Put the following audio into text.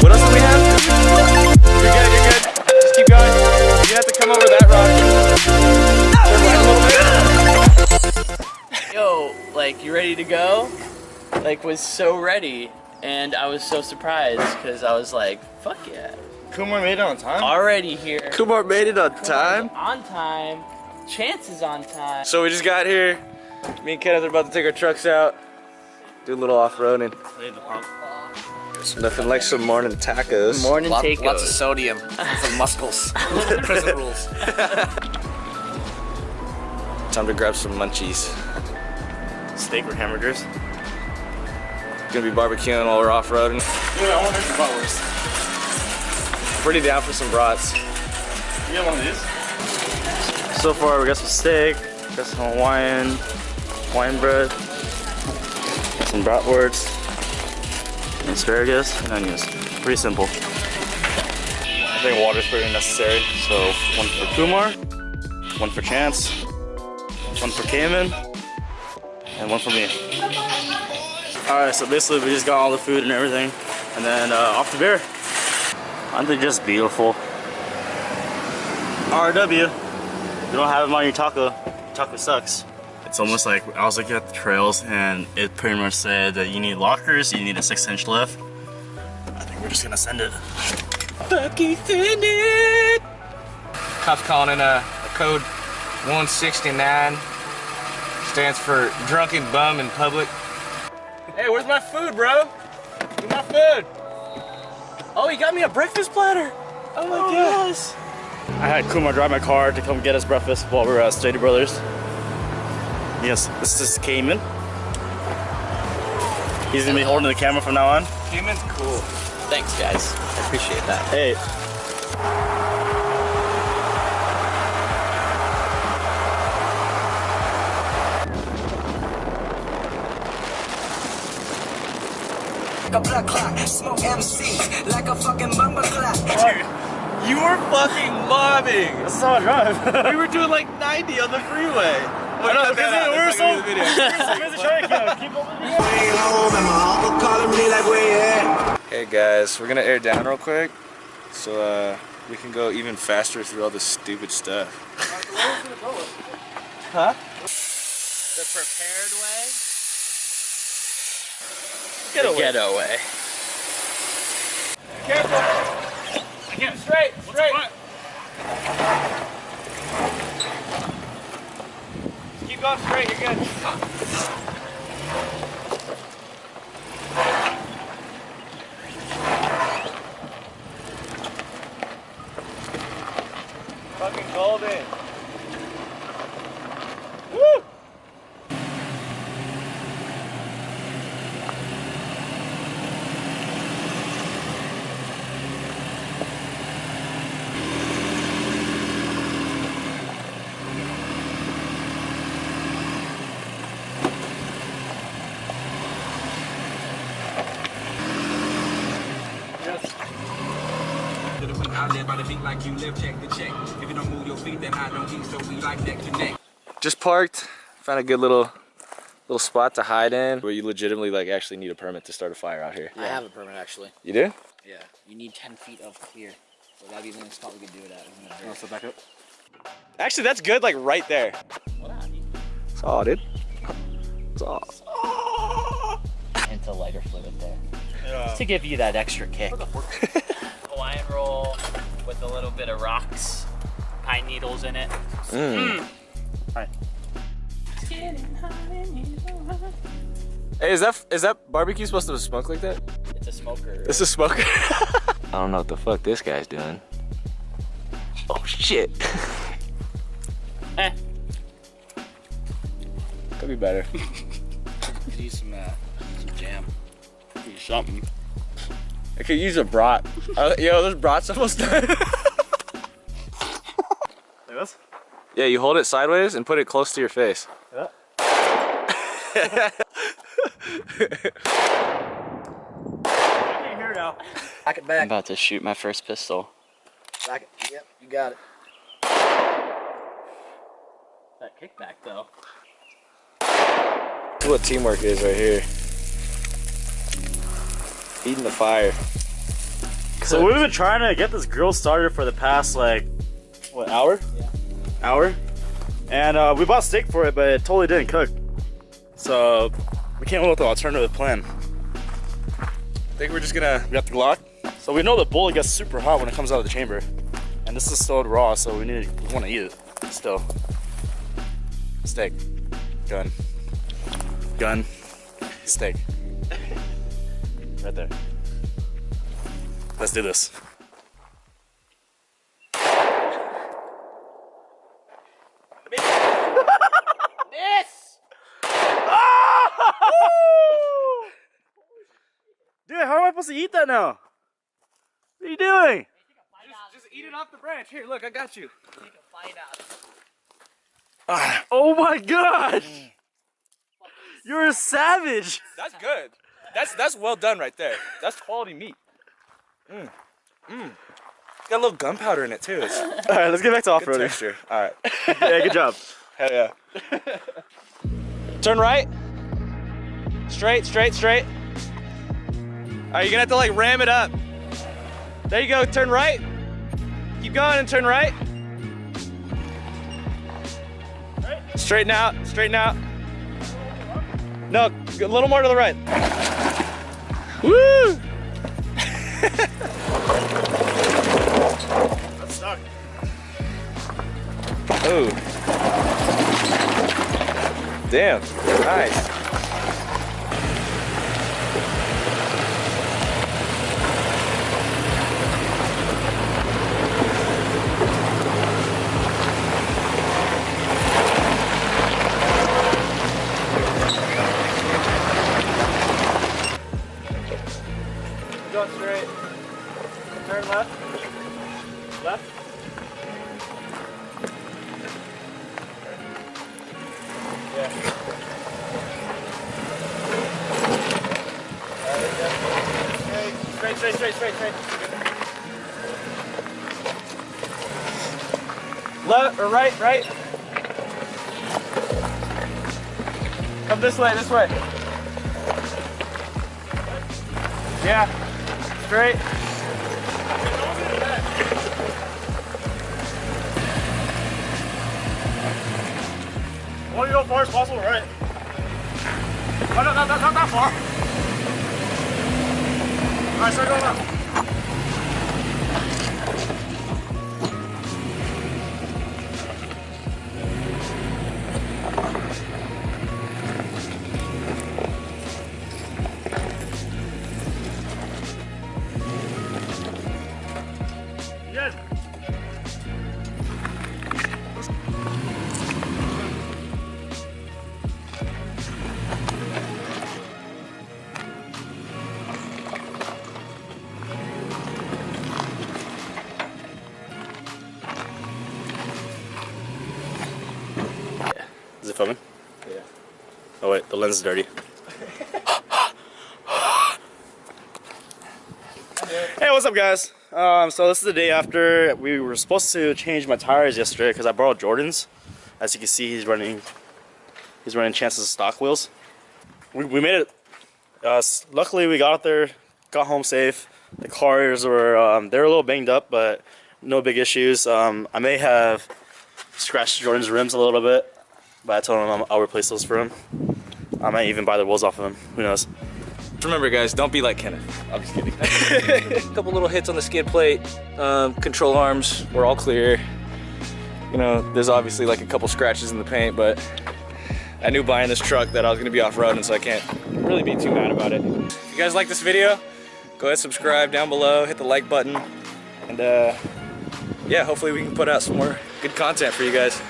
What else do we have? You're good, you're good. Just keep going. You have to come over that rock. Yo, like, you ready to go? Like, was so ready. And I was so surprised because I was like, fuck yeah. Kumar made it on time? Already here. Kumar made it on time? On time. Chance is on time. So we just got here. Me and Kenneth are about to take our trucks out. Do a little off-roading. Nothing like some morning tacos. Morning takeout. Lots of sodium for muscles. Prison rules. Time to grab some munchies. Steak or hamburgers? Gonna be barbecuing while we're off-roading. Dude, I want some bratwurst. Pretty down for some brats. You got one of these? So far we got some steak, got some Hawaiian bread, some bratwurst, asparagus, and onions. Pretty simple. I think water's pretty necessary, so one for Kumar, one for Chance, one for Cayman, and one for me. Alright, so basically we just got all the food and everything, and then off the beer. Aren't they just beautiful? RW. If you don't have them on your taco, taco sucks. It's almost like I was looking at the trails and it pretty much said that you need lockers, you need a 6-inch lift. I think we're just gonna send it. Fucking send it! Cops calling in a code 169. Stands for drunken bum in public. Hey, where's my food, bro? Where's my food? Oh, he got me a breakfast platter. Oh my gosh. I had Kumar drive my car to come get us breakfast while we were at Stady Brothers. Yes, this is Cayman. He's gonna be holding the camera from now on. Cayman's cool. Thanks, guys. I appreciate that. Hey. A blood clock, smoke MC like a fucking bumper clock. You were fucking mobbing. This is how I drive. We were doing like 90 on the freeway. I know, because we were so busy trying to keep up with the Hey guys, we're gonna air down real quick so we can go even faster through all this stupid stuff. Huh? The prepared way? The ghetto way. Careful! Keep straight, straight! Keep going straight, you're good. Fucking golden. Woo! Just parked, found a good little spot to hide in where you legitimately like actually need a permit to start a fire out here. I have a permit actually. You do? Yeah. You need 10 feet of clear. So that'd be the only spot we could do it at. So back up. Actually, that's good, like right there. That's all, dude. That's all. Into lighter fluid there. Just to give you that extra kick. Hawaiian roll with a little bit of rocks, pine needles in it. Hi. Hey, is that barbecue supposed to smoke like that? It's a smoker. It's a smoker. I don't know what the fuck this guy's doing. Oh shit. Could be better. Could use some jam. Use something. I could use a brat. Yo, this brat's almost done. Like this? Yeah, you hold it sideways and put it close to your face. Yeah. Here now. Back it I'm back. about to shoot my first pistol. Back it. Yep, you got it. That kickback though. is what teamwork is right here. Feeding the fire. So we've been trying to get this grill started for the past like, what, hour? Yeah. Hour? And we bought steak for it, but it totally didn't cook. So we came up with an alternative plan. I think we're just gonna. We got the Glock. So we know the bullet gets super hot when it comes out of the chamber. And this is still raw, so we want to eat it still. Steak. Gun. Gun. Steak. Right there. Let's do this. Dude, how am I supposed to eat that now? What are you doing? Just eat it off the branch. Here, look, I got you. Take a bite out. Oh my god! You're a savage! That's good. That's well done right there. That's quality meat. Got a little gunpowder in it too. It's Alright, let's get back to good off-roading. texture. All right. Yeah, good job. Hell yeah. Turn right. Straight, straight, straight. All right, you're gonna have to like ram it up. There you go, turn right. Keep going and turn right. Straighten out, straighten out. No, a little more to the right. Woo! That's stuck. Oh. Damn, nice. Go straight. Turn left. Left. Yeah. Straight, straight, straight, straight, straight. Left or right, right. Come this way, this way. Yeah, straight. I want to go as far as possible, right? Oh, no, not that far. All right, start going left. Yes. Is it filming? Yeah. Oh wait, the lens is dirty. Hey, what's up guys? So this is the day after. We were supposed to change my tires yesterday because I borrowed Jordan's. As you can see, he's running chances of stock wheels. We made it. Luckily we got out there, got home safe. The cars were they were a little banged up, but no big issues. I may have scratched Jordan's rims a little bit, but I told him I'll replace those for him. I might even buy the wheels off of him. Who knows? Remember guys, don't be like Kenneth. I'm just kidding. A couple little hits on the skid plate, control arms, we're all clear. You know, there's obviously like a couple scratches in the paint, but I knew buying this truck that I was gonna be off-roading, so I can't really be too mad about it. If you guys like this video, go ahead, subscribe down below, hit the like button, and yeah, hopefully we can put out some more good content for you guys.